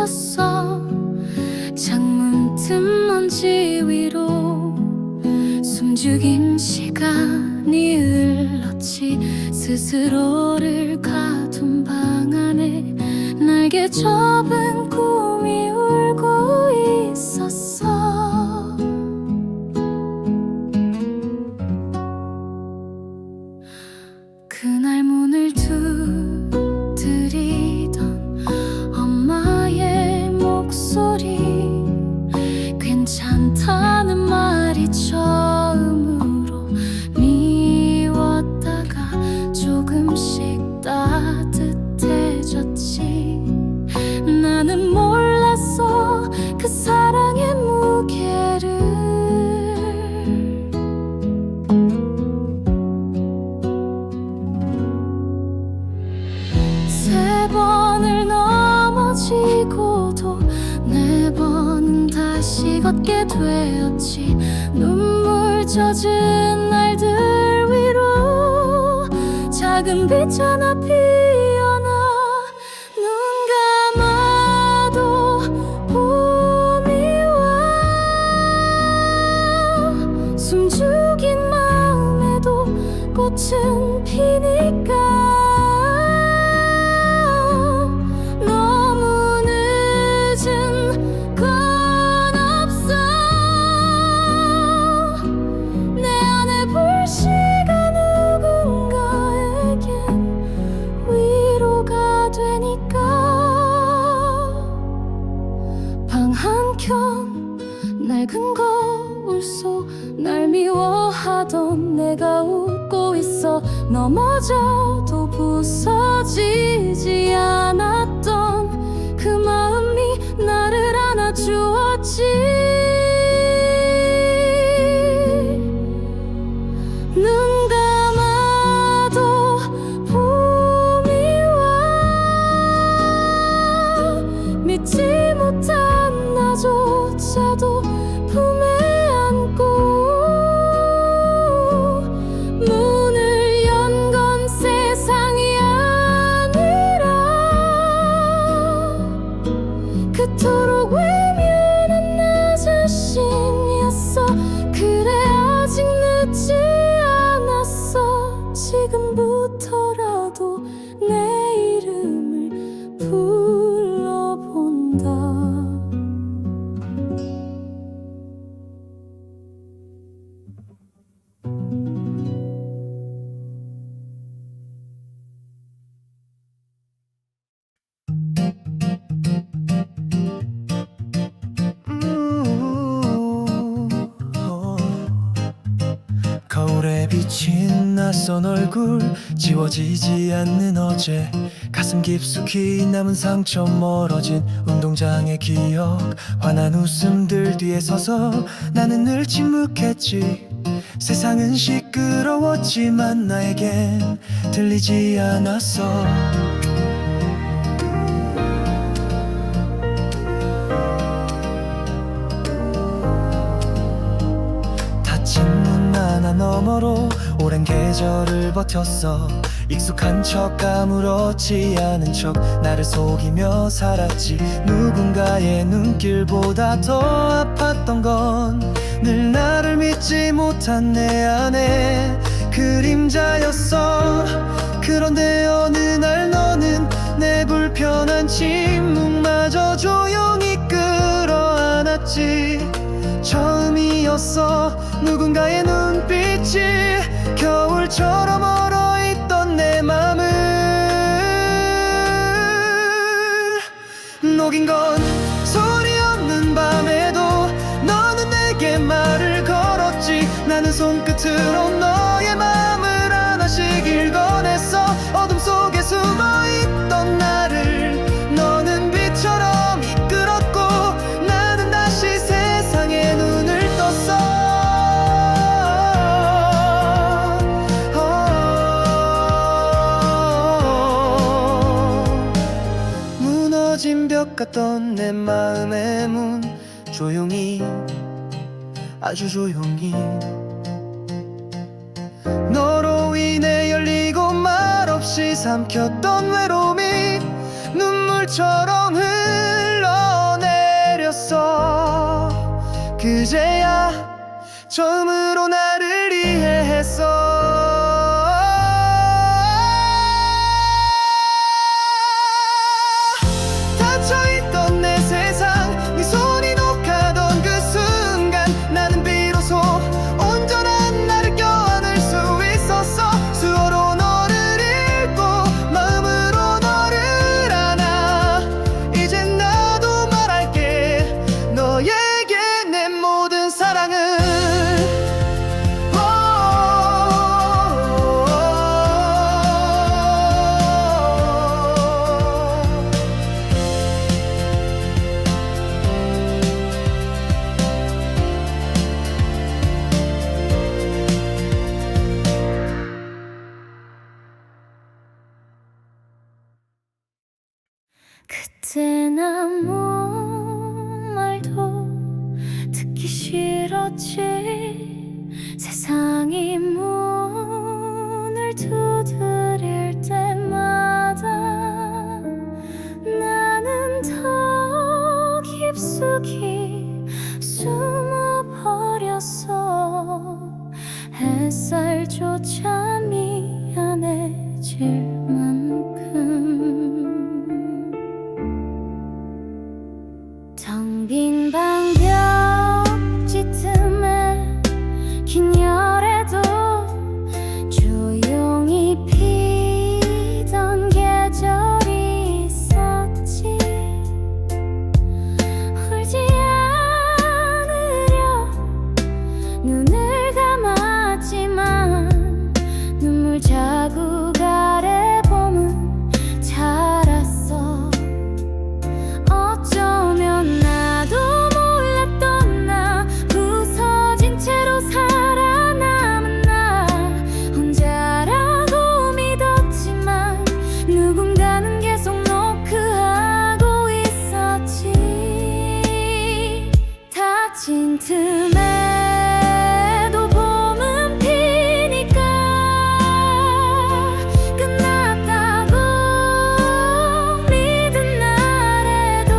멈췄어. 창문 틈 먼지 위로 숨죽인 시간이 흘렀지. 스스로를 가둔 방 안에 날개 접은 꿈이 울고 있었어. 그날 문을 두드리던 엄마의 목소리, 괜찮다는 말이 처음으로 미웠다가 조금씩 따뜻해졌지. 나는 몰랐어 그 사랑의 무게를. 세 번을 넘어지고도 네 번은 다시 걷게 되었지. 눈물 젖은 날들 위로 작은 빛 하나 피어나. 눈 감아도 봄이 와. 숨죽인 마음에도 꽃은 피니까. 낡은 거울 속 날 미워하던 내가 웃고 있어. 넘어져도 부서지지 않았던 그 마음이 나를 안아주었지. 눈 감아도 봄이 와. 믿지 못한 나조차도 품에 안고 문을 연 건 세상이 아니라 그토록 외면한 나 자신이었어. 그래 아직 늦지 않았어. 지금부터라도 내 이름을 불러본다. 거울에 비친 낯선 얼굴, 지워지지 않는 어제, 가슴 깊숙이 남은 상처, 멀어진 운동장의 기억, 환한 웃음들 뒤에 서서 나는 늘 침묵했지. 세상은 시끄러웠지만 나에겐 들리지 않았어. 닫힌 문 하나 너머로 오랜 계절을 버텼어. 익숙한 척 아무렇지 않은 척 나를 속이며 살았지. 누군가의 눈길보다 더 아팠던 건 늘 나를 믿지 못한 내 안에 그림자였어. 그런데 어느 날 너는 내 불편한 침묵마저 조용히 끌어안았지. 처음이었어. 누군가의 눈빛이 겨울처럼 얼어있던 내 맘을 녹인 건 소리 없는 밤에도 너는 내게 말을 걸었지. 나는 손끝으로 너의 마음을 하나씩 꺼냈어. 어둠 속에 숨어있던 나를 너는 빛처럼 이끌었고 나는 다시 세상에 눈을 떴어. 무너진 벽 같던 내 마음의 문 조용히, 아주 조용히 너로 인해 열리고 말없이 삼켰던 외로움이 눈물처럼 흘러 그제야 처음으로 나를 이해했어. 닫혀있던 내 세상 네 손이 녹아던 그 순간 나는 비로소 온전한 나를 껴안을 수 있었어. 수어로 너를 읽고 마음으로 너를 안아. 이젠 나도 말할게 너에게 내 모든 사랑을. 그땐 아무 말도 듣기 싫었지. 세상이 문을 두드릴 때마다 나는 더 깊숙이 숨어버렸어. 햇살조차 미안해질 만큼. 텅 빈 방벽지 틈에 긴 열에도 조용히 피던 계절이 있었지. 울지 않으려 눈을 감았지만 눈물 자국 아래 봄은 자랐어. 어쩌면 나도 몰랐던 나, 부서진 채로 살아남은 나 혼자라고 믿었지만 누군가는 계속 노크하고 있었지. 닫힌 틈에도 봄은 피니까 끝났다고 믿은 날에도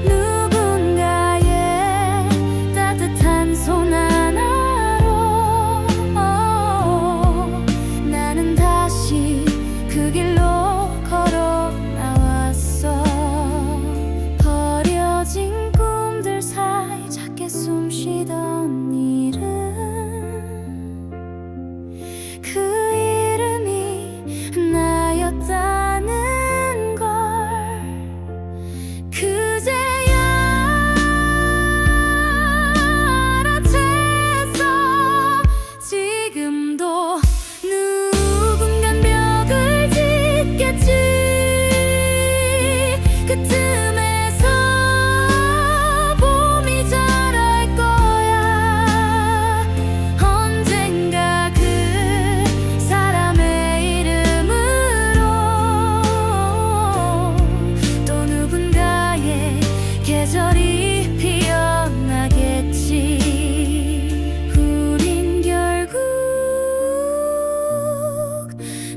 누군가의 따뜻한 손 하나로 나는 다시 그 길로 걸어 나왔어. 버려진 꿈들 사이 작게 숨 쉬던 이름, 그 이름이 나였다는 걸 그제야 알아챘어. 지금도 누군간 벽을 짓겠지. 그 틈에서 봄이 자랄 거야. 언젠가 그 사람의 이름으로 또 누군가의 계절이 피어나겠지. 우린 결국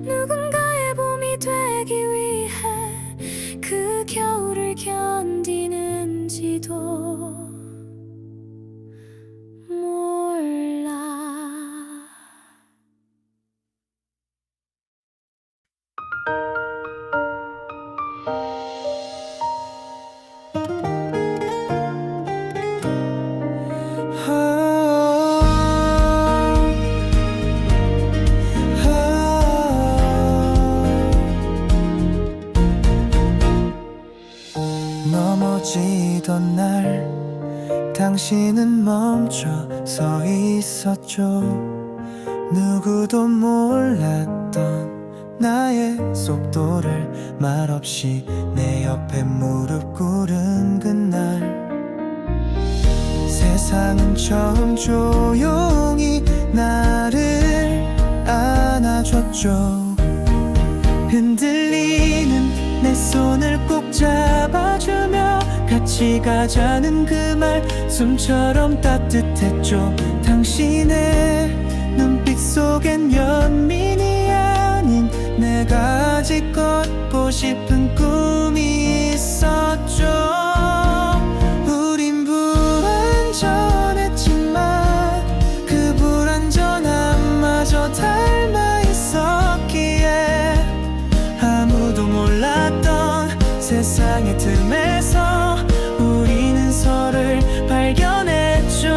누군가의 봄이 되기 위해 그 겨울을 견디는지도 몰라. 넘어지던 날 당신은 멈춰 서 있었죠. 누구도 몰랐던 나의 속도를 말없이 내 옆에 무릎 꿇은 그날 세상은 처음 조용히 나를 안아줬죠. 흔들리는 내 손을 꼭 잡아주며 같이 가자는 그 말 숨처럼 따뜻했죠. 당신의 눈빛 속엔 연민이 아닌 내가 아직 걷고 싶은 꿈이 있었죠. 우린 세상의 틈에서 우리는 서로를 발견했죠.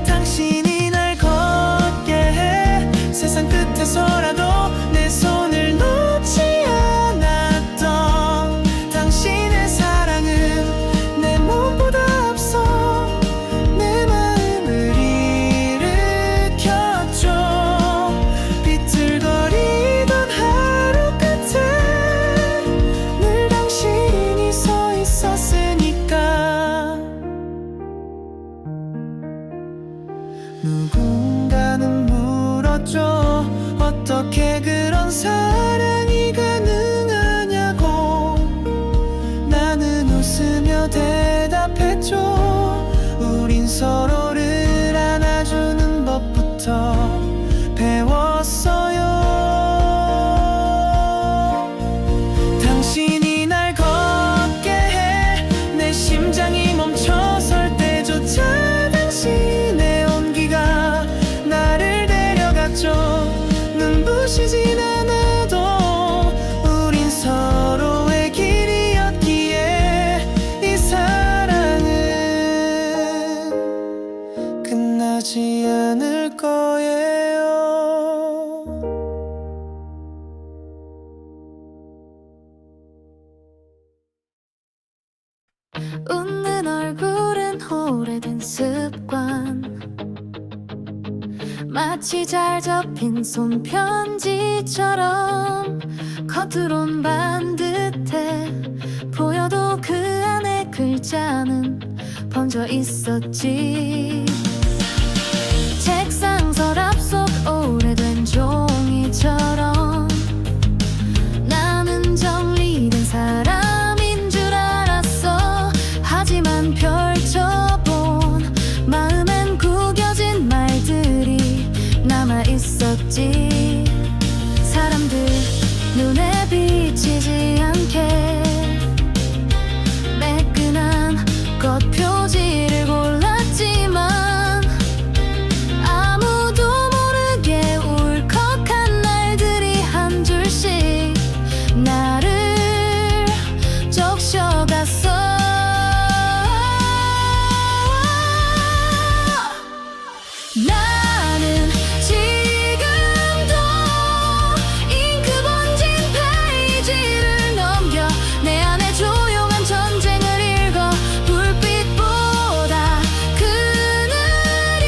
당신이 날 걷게 해 세상 끝에서라도 내 손을 놓지 않았던 당신의 사랑은 내 몸보다 앞서 내 마음을 일으켰죠. 비틀거리던 하루 끝에 늘 당신이 서 있었으니까. 누군가는 물었죠. 어떻게 그런 사랑이 가능하냐고. 나는 웃으며 대답했죠. 우린 서로를 안아주는 법부터 배웠어요. 당신이 날 걷게 해 내 심장이 멈춰설 때조차 당신의 온기가 나를 데려갔죠. 눈부시진 않아도 우린 서로의 길이었기에 이 사랑은 끝나지 않을 거예요. 웃는 얼굴은 오래된 습관, 마치 잘 접힌 손편지처럼 겉으론 반듯해 보여도 그 안에 글자는 번져 있었지. 책상 서랍 속 오래된 종이처럼 나는 정리된 사람인 줄 알았어. 하지만 펼쳐본 마음엔 구겨진 말들이 남아 있었지. 사람들 눈에 비치지 않게 매끈한 꽃 표지를 골랐지만 아무도 모르게 울컥한 날들이 한 줄씩 나를 적셔갔어. 나는 지금도 잉크 번진 페이지를 넘겨 내 안에 조용한 전쟁을 읽어. 불빛보다 그늘이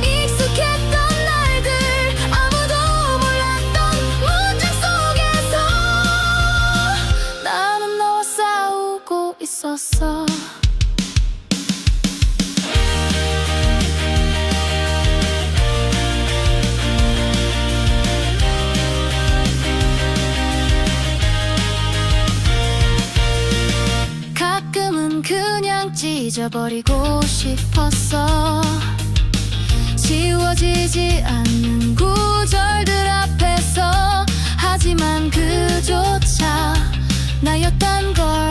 익숙했던 날들, 아무도 몰랐던 문장 속에서 나는 너와 싸우고 있었어. 가끔은 그냥 찢어버리고 싶었어. 지워지지 않는 구절들 앞에서. 하지만 그조차 나였단 걸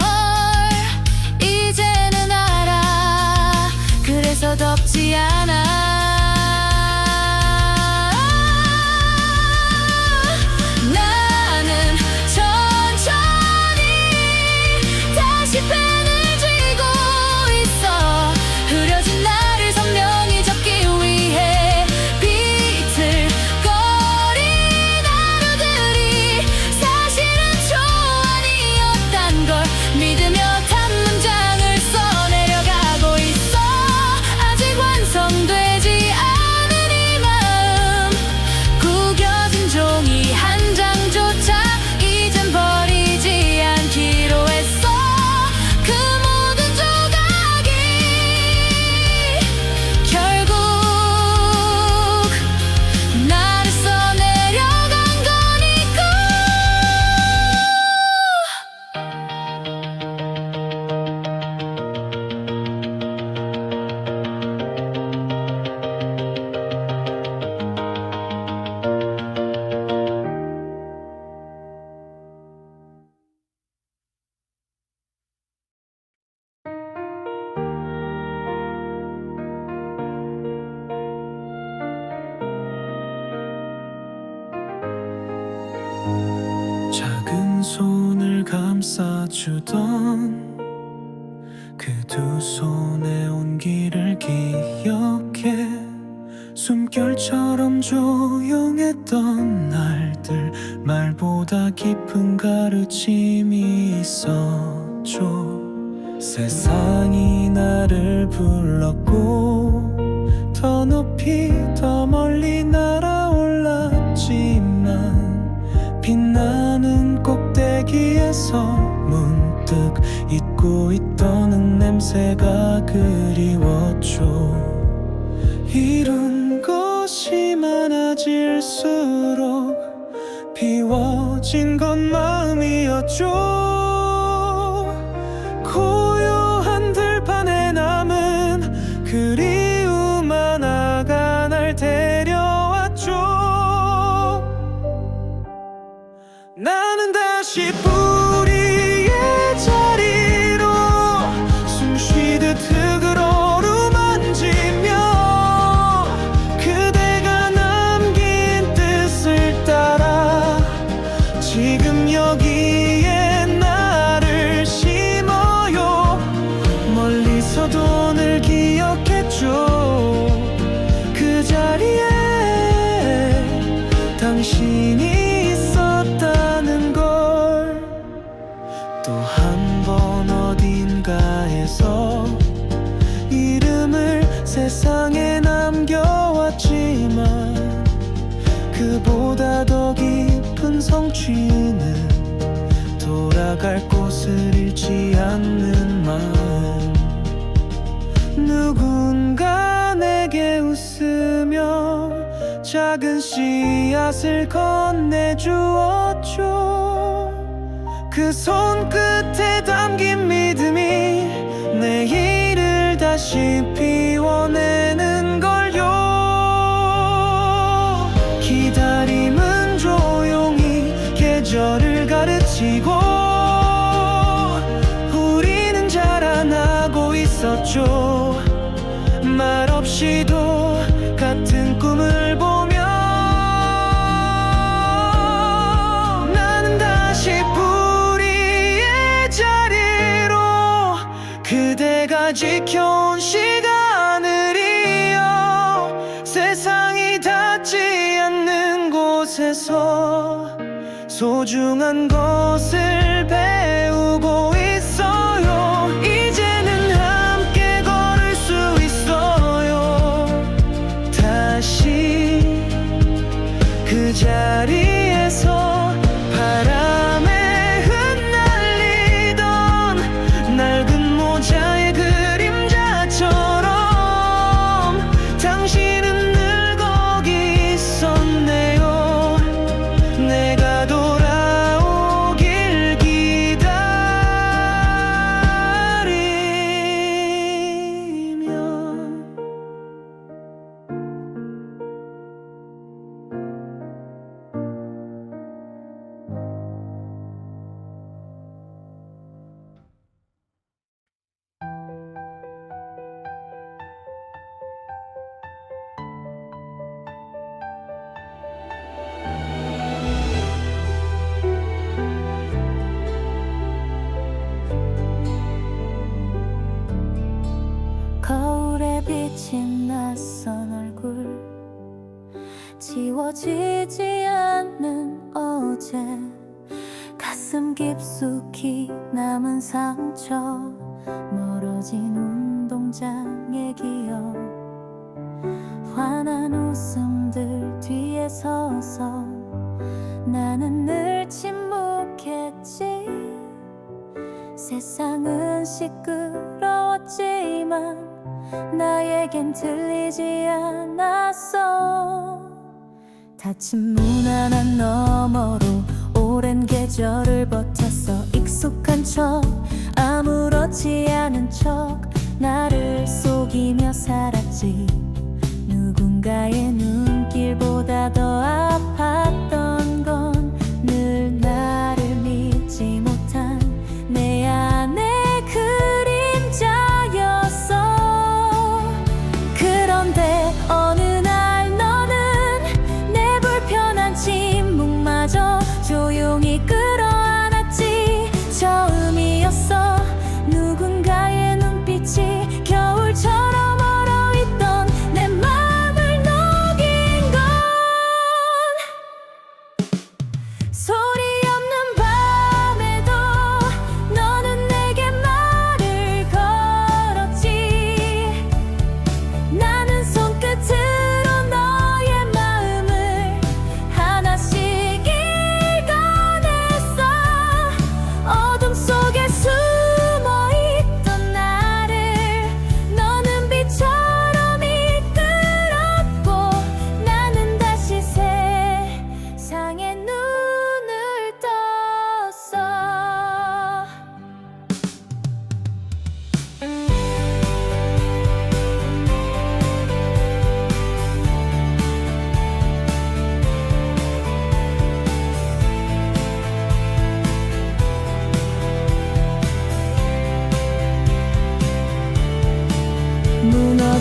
이제는 알아. 그래서 덥지 않아. 나는 천천히 다시 펜을 쥐고 있어. 흐려진 나를 선명히 적기 위해. 비틀거린 하루들이 사실은 초안이었단 걸 믿으며 단 문장을 써내려가고 있어. 아직 완성되지 감싸주던 그 두 손의 온기를 기억해. 숨결처럼 조용했던 날들, 말보다 깊은 가르침이 있었죠. 세상이 나를 불렀고 더 높이 더 멀리 날아올랐지만 빛나는 꼭대기에서 문득 잊고 있던 흙냄새가 그리웠죠. 이룬 것이 많아질수록 비워진 건 마음이었죠. 고요한 들판에 남은 그리움 하나가 날 데려왔죠. 나는 다시 뿌리의 자리로 숨쉬듯 흙을 어루만지며 그대가 남긴 뜻을 따라 지금 여기에 나를 심어요. 멀리서도 늘 기억했죠. 그 자리에 당신이 있었다는 걸. 또 한 번 어딘가에서 이름을 세상에 남겨왔지만 그보다 더 깊은 성취는 돌아갈 곳을 잃지 않는 마음. 누군가 내게 웃으며 작은 씨앗을 건네주었죠. 그 손끝에 담긴 믿음이 내일을 다시 피워내는 걸요. 기다림은 조용히 계절을 가르치고 우리는 자라나고 있었죠. 말없이도 같은 꿈을 보며 나는 다시 뿌리의 자리로 그대가 지켜온 시간을 이어 세상이 닿지 않는 곳에서 소중한 것을 배우고 있어요. 이제는 함께 걸을 수 있어요. 다시 그 자리에서 바람에 흩날리던 낡은 모자의 그림자처럼 당신은 늘 거기 있었네요. 내가 돌아오길 기다리며. 거울에 비친 낯선 얼굴, 지워지지 않는 어제, 가슴 깊숙이 남은 상처, 멀어진 운동장의 기억, 환한 웃음들 뒤에 서서 나는 늘 침묵했지. 세상은 시끄러웠지만 나에겐 들리지 않았어. 닫힌 문 하나 너머로 오랜 계절을 버텼어. 익숙한 척 아무렇지 않은 척 나를 속이며 살았지. 누군가의 눈길보다 더 아팠던 건 늘 나를 믿지 못한 내 안의 그림자였어. 그런데 어느 날 너는 내 불편한 침묵마저 조용히 끌어안았지.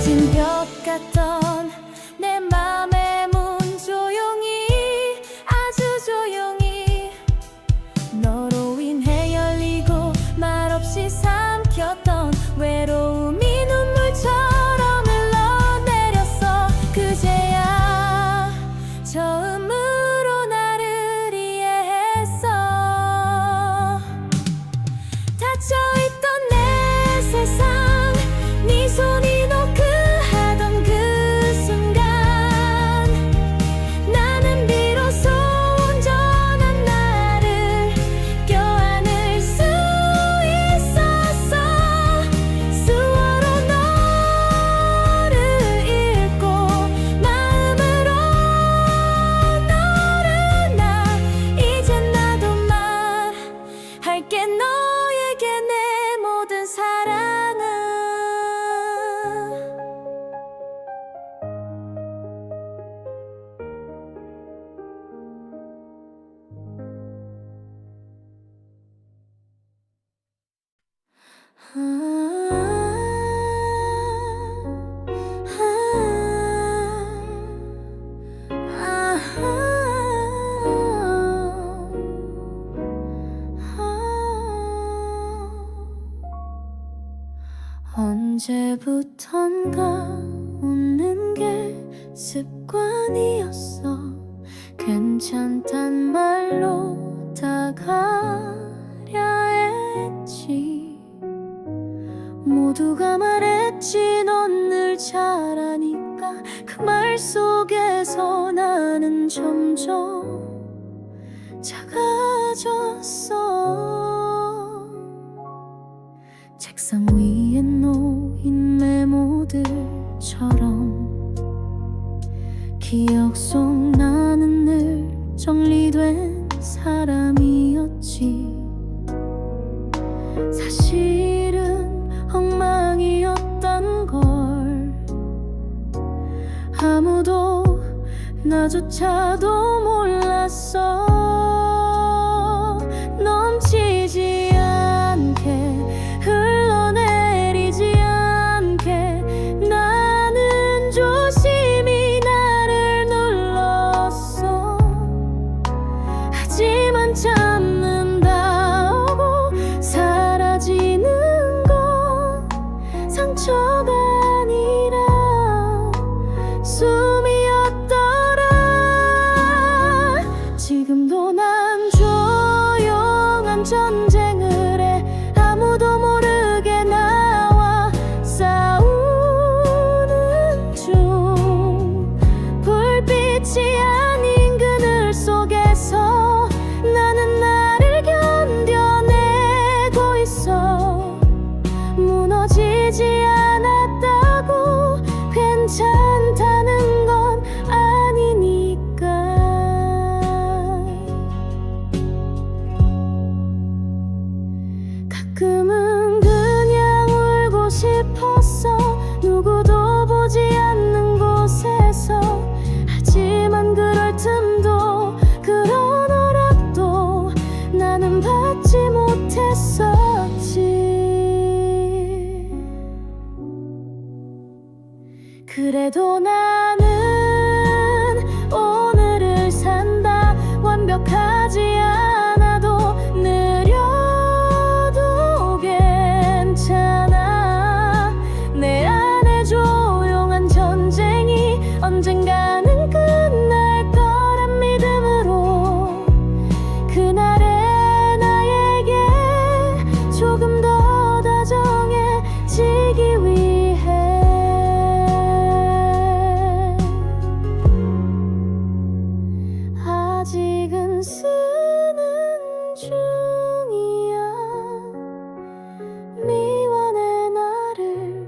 깨진 벽 같던 내 맘의 문 조용히 아주 조용히 너로 인해 열리고 말없이 삼켰던 외로움이 눈물처럼 흘러내렸어. 그제야 처음으로 나를 이해했어. 닫혀있던 내 세상 네 손이 노크하던 그 순간 나는 비로소 온전한 나를 껴안을 수 있었어. 수어로 너를 읽고 마음으로 너를 나 이젠 나도 말할게. 너에게 내 모든 사랑은 언제부턴가 웃는 게 습관이었어. 괜찮단 말로 다가려 했지. 모두가 말했지 넌 늘 잘하니까. 그 말 속에서 나는 점점 작아졌어. 책상 위에 놓인 메모들처럼 기억 속 나는 늘 정리된 사람이었지. 사실은 엉망이었단 걸 아무도 나조차도 몰랐어. 넘치지 않게 흘러내리지 않게 나는 조심히 나를 눌렀어. 하지만 참는다고 사라지는 건 상처가 아니라 숨이었더라. 지금도 난 조용한 전쟁을 해. 아무도 모르게 나와 싸우는 중. 불빛이 아닌 그늘 속에서 나는 나를 견뎌내고 있어. 무너지지 않았다고 괜찮다는 건 아니니까. 가끔은 그냥 울고 싶었어. 누구도 보지 않는 곳에서. 하지만 그럴 틈도 그런 허락도 나는 받지 못했었지. 그래도 나는 오늘을 산다. 완벽하지 않아도 느려도 괜찮아. 내 안에 조용한 전쟁이 언젠가는 끝날 거란 믿음으로 그날의 나에게 조금 더 다정해지기 위해 아직은 쓰는 중이야. 미완의 나를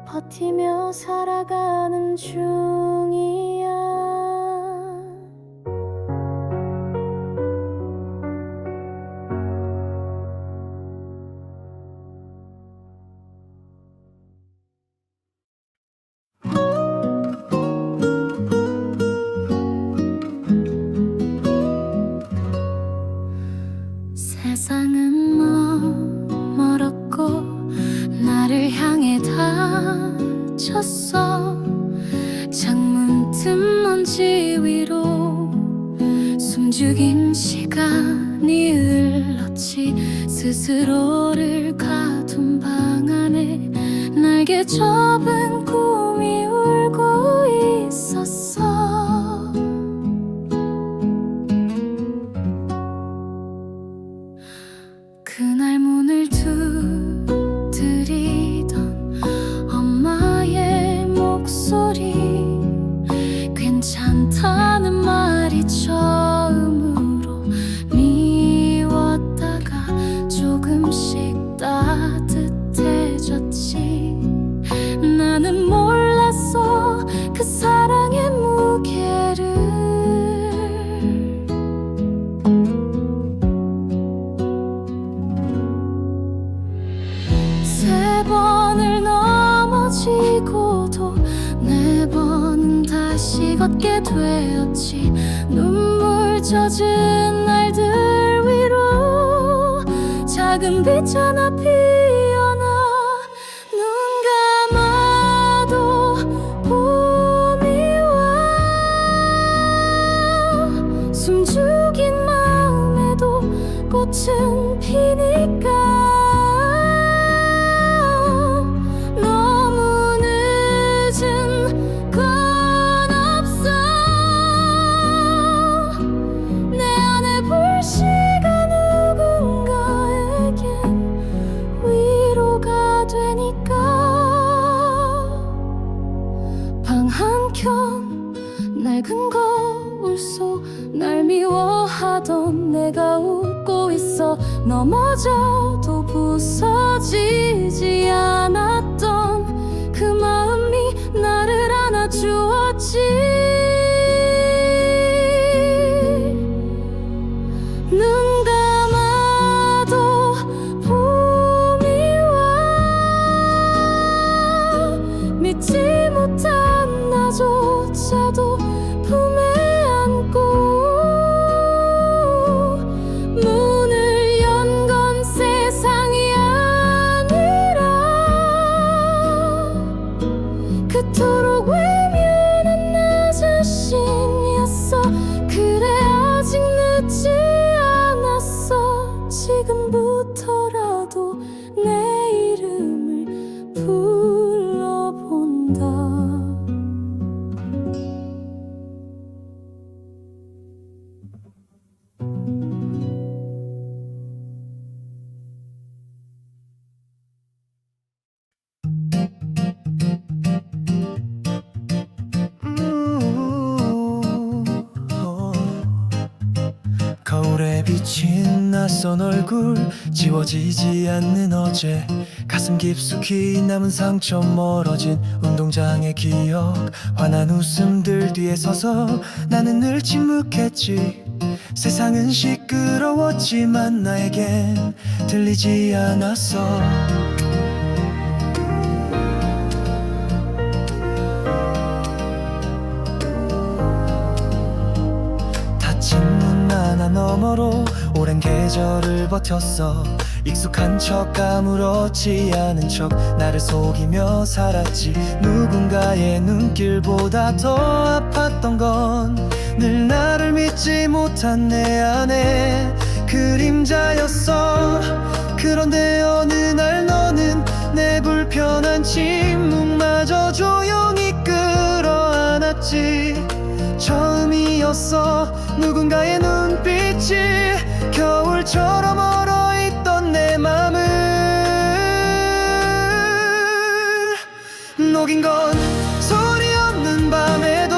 버티며 살아가는 중이야. 세상은 멀었고 나를 향해 다 비쳤어. 창문 틈 먼지 위로 숨죽인 시간이 흘렀지. 스스로를 가둔 방 안에 날개 접은 꿈이 울고 있었어. 그날 문을 두드리던 엄마의 목소리, 괜찮다는 말이 처음으로 미웠다가 조금씩 따뜻해졌지. 나는 몰랐어 그 사랑의 무게를. 세 번을 넘어지고도 네 번은 다시 걷게 되었지. 눈물 젖은 날들 위로 작은 빛 하나 피어나. 눈 감아도 봄이 와. 숨죽인 마음에도 꽃은 피니까. 방 한켠 낡은 거울 속 날 미워하던 내가 웃고 있어. 넘어져도 부서지지 않았던 그 마음이 나를 안아주었지. 눈 감아도 봄이 와. 믿지 못한 나조차도 품에 안고. 문을 연 건 세상이 아니라 그토록 외면한 나 자신이었어. 그래 아직 늦지 않았어. 지금부터라도 내 이름을 불러본다. 거울에 비친 낯선 얼굴, 지워지지 않는 어제, 가슴 깊숙이 남은 상처, 멀어진 운동장의 기억, 환한 웃음들 뒤에 서서 나는 늘 침묵했지. 세상은 시끄러웠지만 나에겐 들리지 않았어. 닫힌 문 하나 너머로 오랜 계절을 버텼어. 익숙한 척 아무렇지 않은 척 나를 속이며 살았지. 누군가의 눈길보다 더 아팠던 건 늘 나를 믿지 못한 내 안에 그림자였어. 그런데 어느 날 너는 내 불편한 침묵마저 조용히 끌어안았지. 처음이었어. 누군가의 눈빛이 겨울처럼 얼어있던 내 맘을 녹인 건 소리 없는 밤에도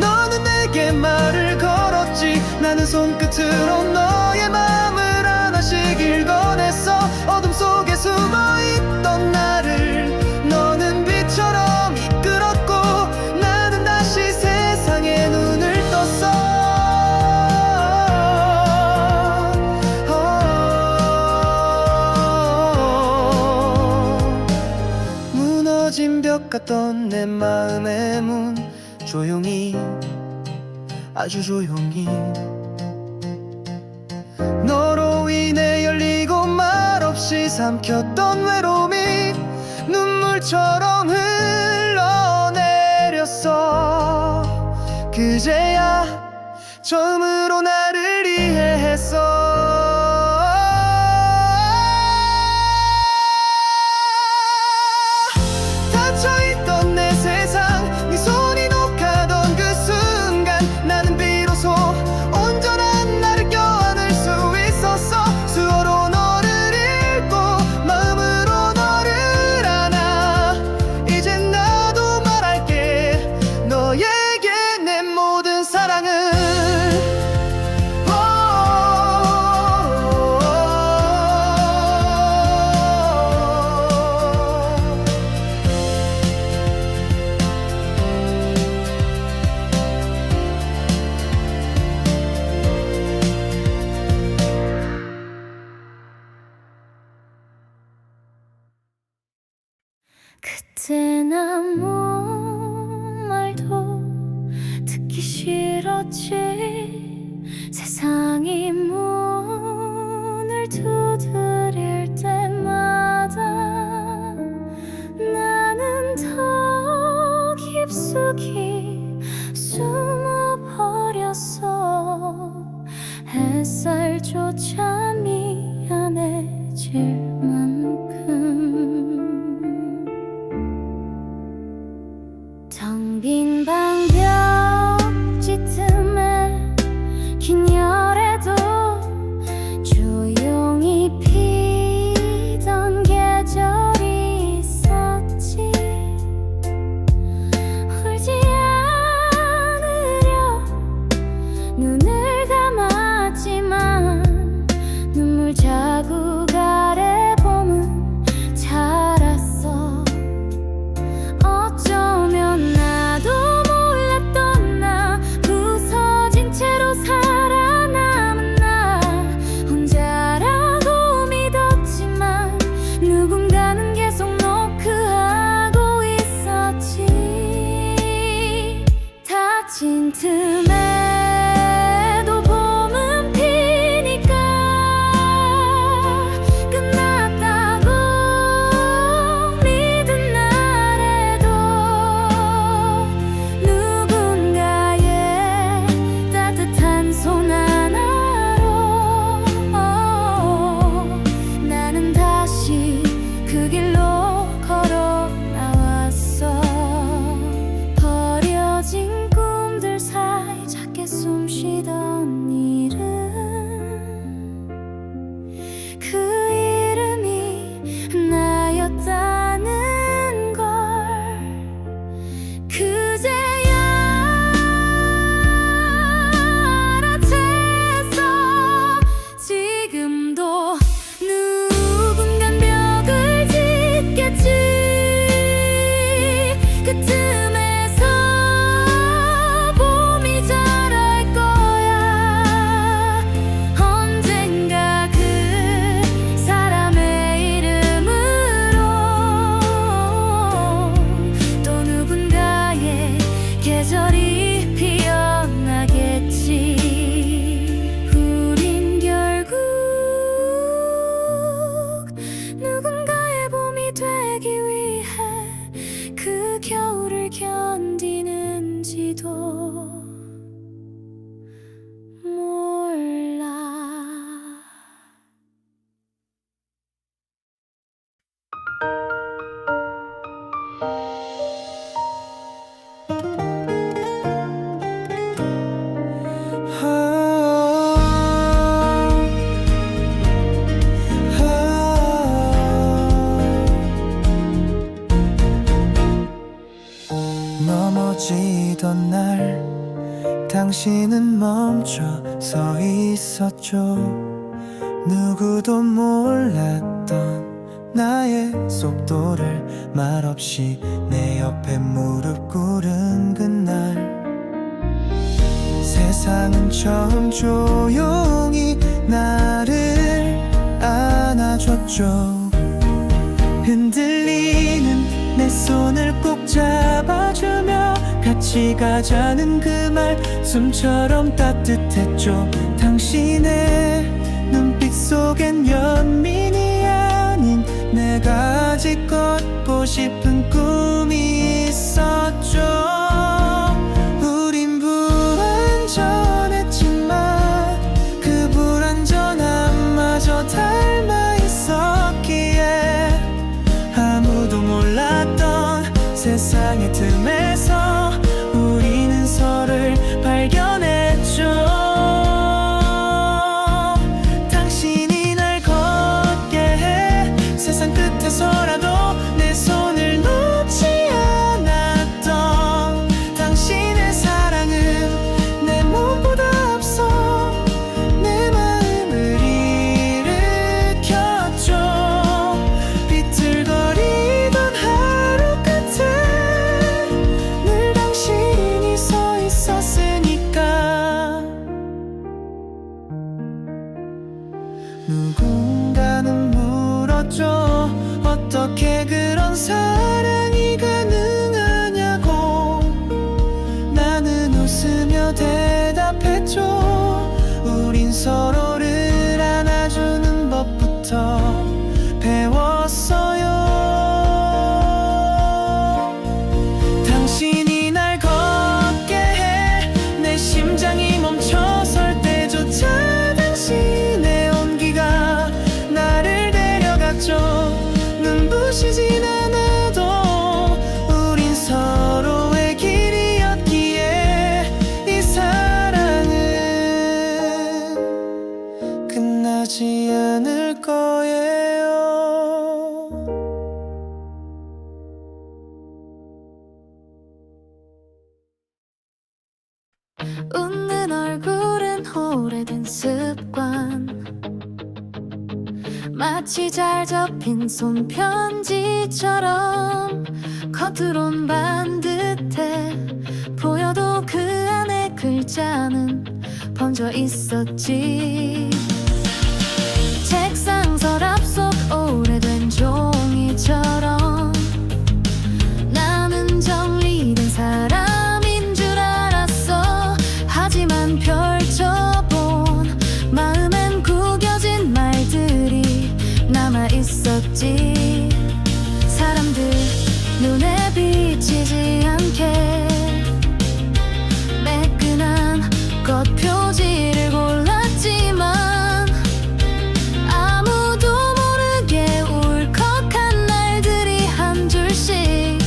너는 내게 말을 걸었지. 나는 손끝으로 너의 마음을 하나씩 읽어냈어. 어둠 속에 숨어있던 나를 너는 빛처럼 이끌었고, 나는 다시 세상에 눈을 떴어. 무너진 벽 같던 내 마음의 문 조용히, 아주 조용히 너로 인해 열리고 말없이 삼켰던 외로움이 눈물처럼 흘러 처음으로 나를 이해했어. 닫혀있던 내 세상, 네 손이 녹아던 그 순간 나는 비로소 온전한 나를 껴안을 수 있었어. 수어로 너를 읽고 마음으로 너를 안아. 이젠 나도 말할게, 너에게 내 모든 사랑을. 그땐 아무 말도 듣기 싫었지. 세상이 문을 두드릴 때마다 나는 더 깊숙이 숨어버렸어. 햇살조차 미안해질 만큼. 텅 빈 방벽지 틈에 긴 열에도 조용히 피던 계절이 있었지. 울지 않으려 눈을 감았지만 눈물 자국 아래 봄은 자랐어. 어쩌면 나도 몰랐던 나, 부서진 채로 살아남은 나 혼자라고 믿었지만 누군가는 계속 노크하고 있었지. 닫힌 틈에도 봄은 피니까 끝났다고 믿은 날에도 누군가의 따뜻한 손 하나로 나는 다시 그 길로 걸어 나왔어. 버려진 꿈들 사이 작게 숨 쉬던 이름, 그 이름이 나였다는 걸 그제야 알아챘어. 지금도 누군간 벽을 짓겠지. 그 틈에서 봄이 자랄 거야. 언젠가 그 사람의 이름으로 또 누군가의 계절이 피어나겠지. 우린 결국 누군가의 봄이 되기 위해 그 겨울을 견디는지도 몰라. 넘어지던 날 당신은 멈춰 서 있었죠. 누구도 몰랐던 나의 속도를 말없이 내 옆에 무릎 꿇은 그날, 세상은 처음 조용히 나를 안아줬죠. 흔들리는 내 손을 꼭 잡아주며 같이 가자는 그 말 숨처럼 따뜻했죠. 당신의 눈빛 속엔 연민이 아닌 내가 아직 걷고 싶은 꿈이 있었죠. 우린 불완전했지. 세상의 틈에서 우리는 서로를 발견했죠. 당신이 날 걷게 해 세상 끝에서라도 내 손을 놓지 않았던 당신의 사랑은 내 몸보다 앞서 내 마음을 일으켰죠. 비틀거리던 하루 끝에 늘 당신이 서 있었으니까. 누군가는 물었죠. 어떻게 그런 사랑이 가능하냐고. 나는 웃으며 대답했죠. 우린 서로를 안아주는 법부터 배웠어요. 당신이 날 걷게 해 내 심장이 멈춰설 때조차 당신의 온기가 나를 데려갔죠. 눈부시진 않아도 우린 서로의 길이었기에 이 사랑은 끝나지 않을 거예요. 웃는 얼굴은 오래된 습관, 마치 잘 접힌 손편지처럼 겉으론 반듯해 보여도 그 안에 글자는 번져 있었지. 책상 서랍 속 오래된 종이처럼 나는 정리된 사람인 줄 알았어. 하지만 펼쳐본 마음엔 구겨진 말들이 남아 있었지. 사람들 눈에 비치지 않게 매끈한 꽃 표지를 골랐지만 아무도 모르게 울컥한 날들이 한 줄씩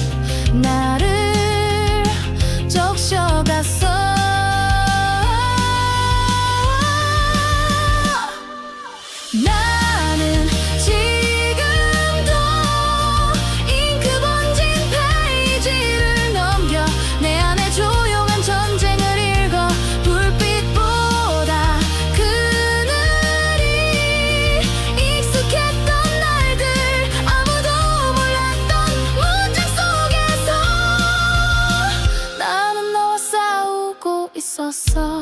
나를 적셔갔어. 나는 지금도 잉크 번진 페이지를 넘겨 내 안에 조용한 전쟁을 읽어. 불빛보다 그늘이 익숙했던 날들, 아무도 몰랐던 문장 속에서 나는 너와 싸우고 있었어.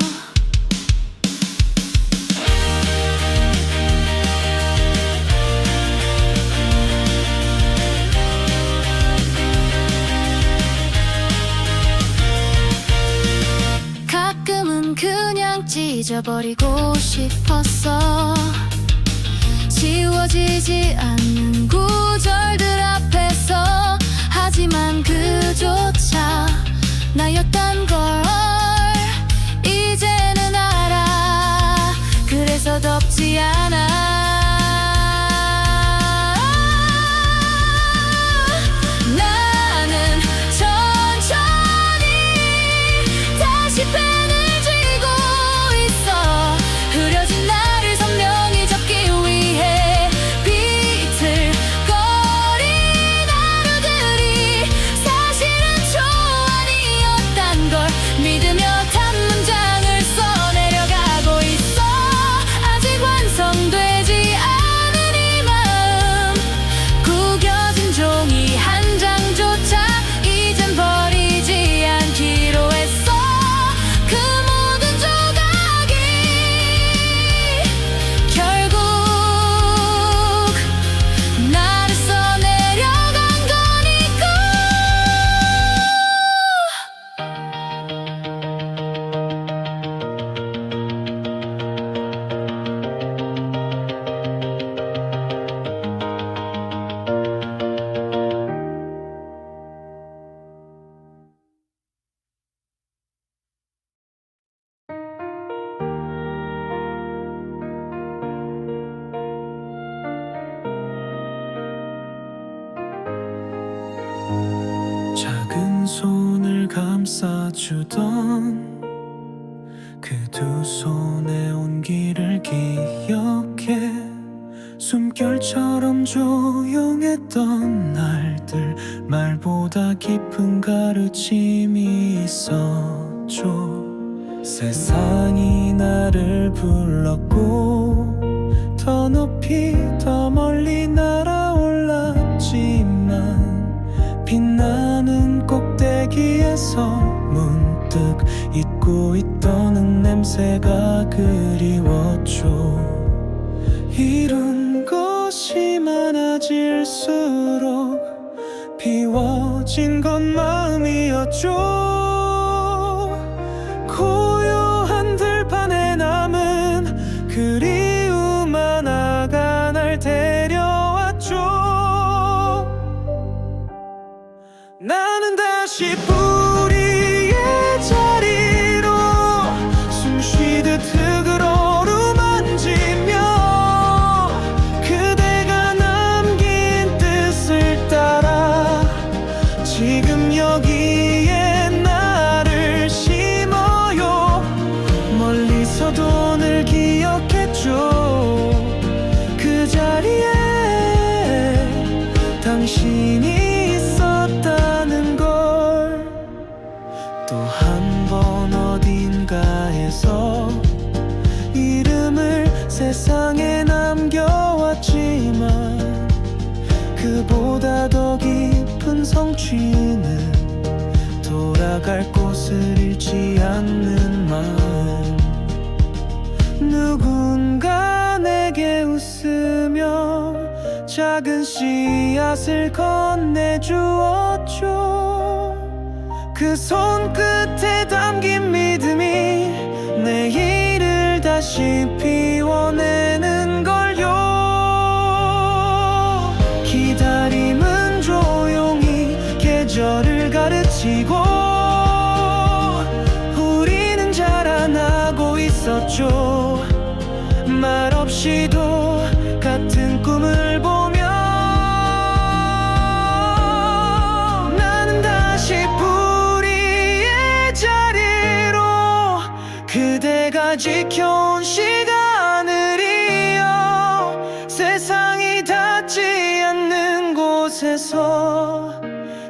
가끔은 그냥 찢어버리고 싶었어. 지워지지 않는 구절들 앞에서. 하지만 그조차 나였단 걸 이제는 알아. 그래서 덥지 않아. 나는 천천히 다시 펜을 쥐고 있어. 흐려진 나를 선명히 잡기 위해. 비틀거린 하루들이 사실은 초안이었단 걸 믿으며 단문장을 써내려가고 있어. 아직 완성되지 손을 감싸주던 그 두 손의 온기를 기억해. 숨결처럼 조용했던 날들, 말보다 깊은 가르침이 있었죠. 세상이 나를 불렀고 더 높이 더 멀리 날아올랐지만 빛나는 꼭대기에서 문득 잊고 있던 냄새가 그리웠죠. 이룬 것이 많아질수록 비워진 건 마음이었죠. 고요한 들판에 남은 그리움 하나가 날 데려왔죠. 나는 다시 뿌리의 자리로 숨쉬듯 흙을 어루만지며 그대가 남긴 뜻을 따라 지금 여기에 나를 심어요. 멀리서도 늘 기억했죠. 그 자리에 당신이 있었다는 걸. 또 한 번 어딘가에서 이름을 세상에 남겨왔지만 그보다 더 깊은 성취는 돌아갈 곳을 잃지 않는 마음. 누군가 내게 웃으며 작은 씨앗을 건네주었죠. 그 손끝에 담긴 믿음이 내일을 다시 피워내는 걸요. 기다림은 조용히 계절을 가르치고 우리는 자라나고 있었죠. 말없이도 같은 꿈을 보며 나는 다시 뿌리의 자리로 그대가 지켜온 시간을 이어 세상이 닿지 않는 곳에서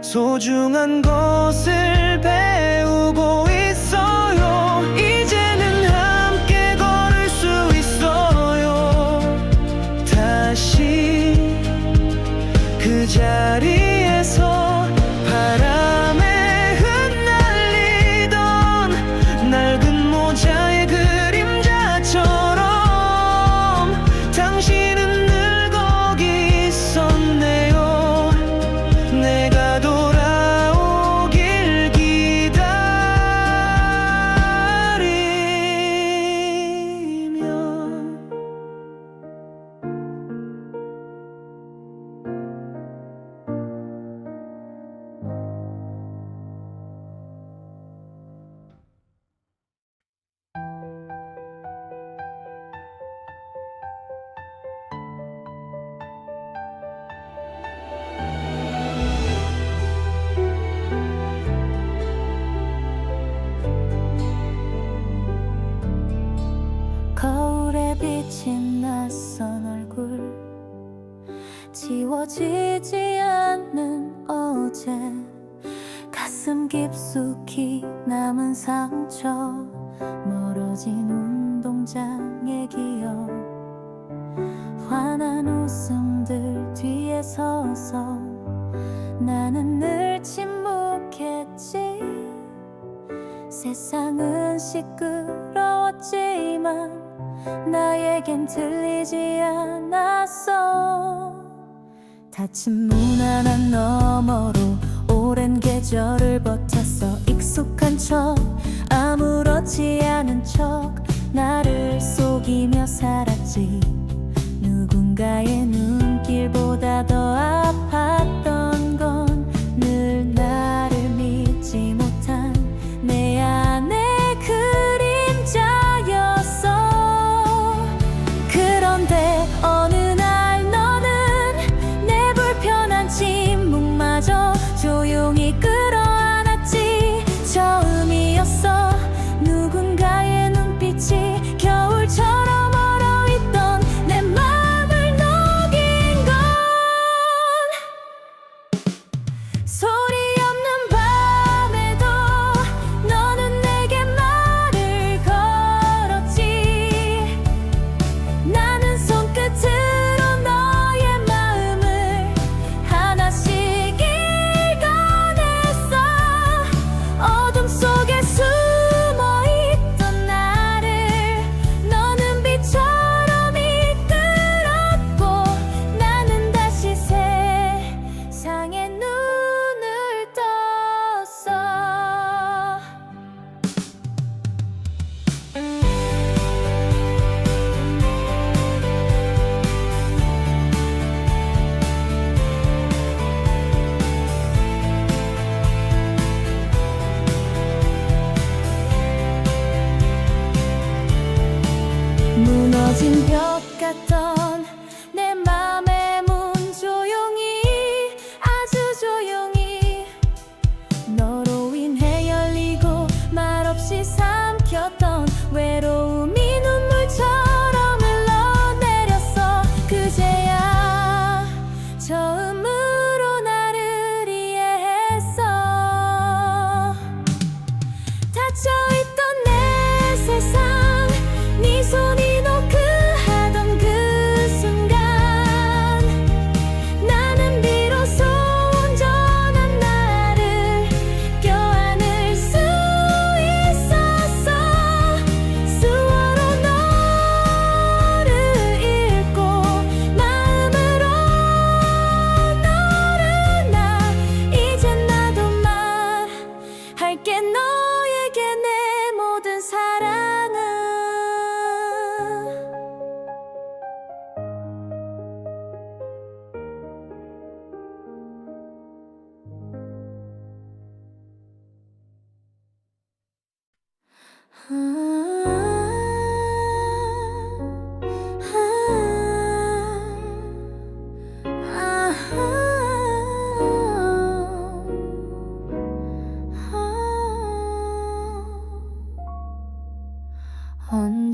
소중한 것을 배우고 있어요. 이제는 함께 걸을 수 있어요. 다시 그 자리에서 바람에 흩날리던 낡은 모자의 그림자처럼 당신은 늘 거기 있었네요. 내가 돌아오길 기다리며. 거울에 비친 낯선 얼굴, 지워지지 않는 어제, 가슴 깊숙이 남은 상처, 멀어진 운동장의 기억, 환한 웃음들 뒤에 서서 나는 늘 침묵했지. 세상은 시끄러웠지만 나에겐 들리지 않았어. 닫힌 문 하나 너머로 오랜 계절을 버텼어. 익숙한 척 아무렇지 않은 척 나를 속이며 살았지. 누군가의 눈길보다 더 아팠던 건 늘 나를 믿지 못한 내 안의 그림자였어. 그런데 어느 날 너는 내 불편한 침묵마저 조용히 끌어안았지.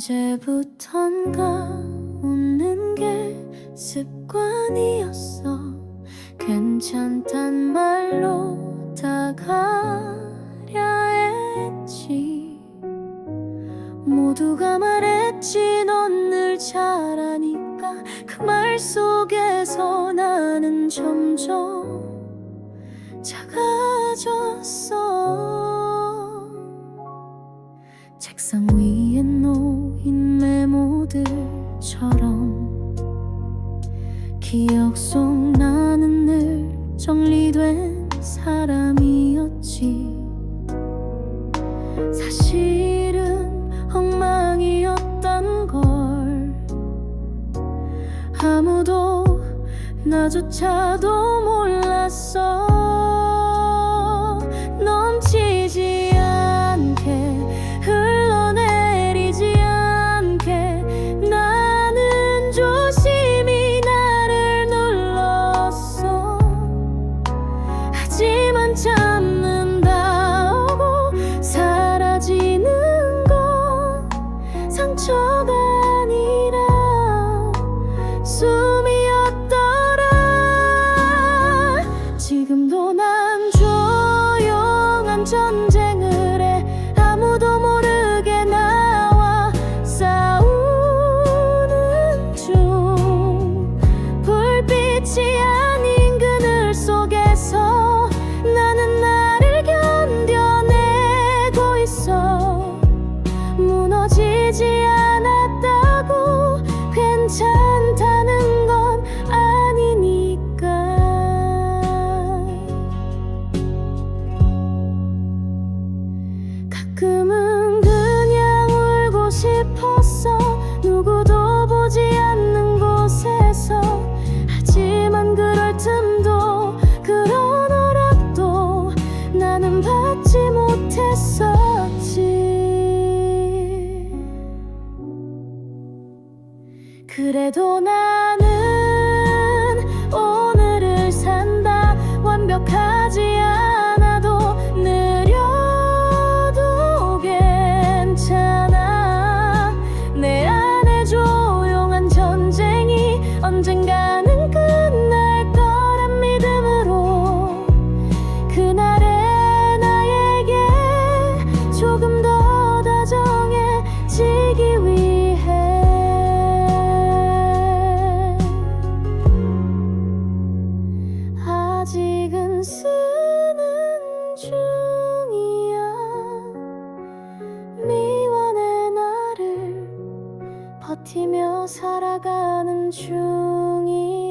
언제부턴가 웃는 게 습관이었어. 괜찮단 말로 다가랴 했지. 모두가 말했지 넌 늘 잘하니까. 그 말 속에서 나는 점점 작아졌어. 책상 위에 놓인 메모들처럼 기억 속 나는 늘 정리된 사람이었지. 사실은 엉망이었단 걸 아무도 나조차도 몰랐어. 넘치지 않게 흘러내리지 않게 나는 조심히 나를 눌렀어. 하지만 참는다고 사라지는 건 상처가 아니라 숨이었더라. 지금도 난 조용한 전쟁을 해. 아무도 모르게 나와 싸우는 중. 불빛이 아닌 그늘 속에서 나는 나를 견뎌내고 있어. 무너지지 않았다고 괜찮다는 건 아니니까. 가끔은 그냥 울고 싶었어. 누구도 보지 않는 곳에서. 하지만 그럴 틈도 그런 허락도 나는 받지 못했었지. 그래도 나는 오늘을 산다. 완벽하지 않아도 느려도 괜찮아. 내 안에 조용한 전쟁이 언젠가는 끝날 거란 믿음으로 그날의 나에게 조금 더 다정해지기 위해 아직은 쓰는 중이야. 미완의 나를 버티며 살아가는 중이야.